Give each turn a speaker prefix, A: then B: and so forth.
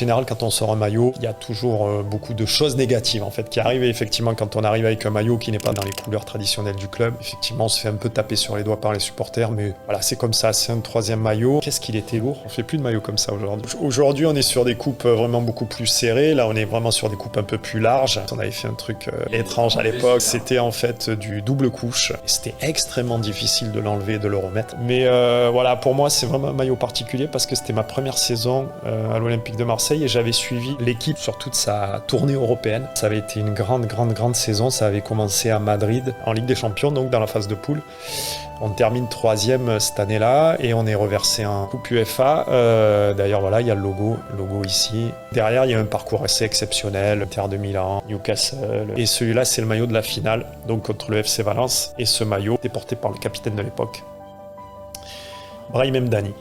A: En général, quand on sort un maillot, il y a toujours beaucoup de choses négatives en fait qui arrivent. Et effectivement, quand on arrive avec un maillot qui n'est pas dans les couleurs traditionnelles du club, effectivement, on se fait un peu taper sur les doigts par les supporters. Mais voilà, c'est comme ça. C'est un troisième maillot. Qu'est-ce qu'il était lourd. On fait plus de maillots comme ça aujourd'hui. Aujourd'hui, on est sur des coupes vraiment beaucoup plus serrées. Là, on est vraiment sur des coupes un peu plus larges. On avait fait un truc étrange à l'époque. C'était en fait du double couche. C'était extrêmement difficile de l'enlever et de le remettre. Mais voilà, pour moi, c'est vraiment un maillot particulier parce que c'était ma première saison à l'Olympique de Marseille. Et j'avais suivi l'équipe sur toute sa tournée européenne. Ça avait été une grande saison. Ça avait commencé à Madrid, en Ligue des Champions, donc dans la phase de poule. On termine 3e cette année-là et on est reversé en Coupe UEFA. D'ailleurs, voilà, il y a le logo ici. Derrière, il y a un parcours assez exceptionnel. Inter de Milan, Newcastle. Et celui-là, c'est le maillot de la finale, donc contre le FC Valence. Et ce maillot est porté par le capitaine de l'époque, Brahim Mdani.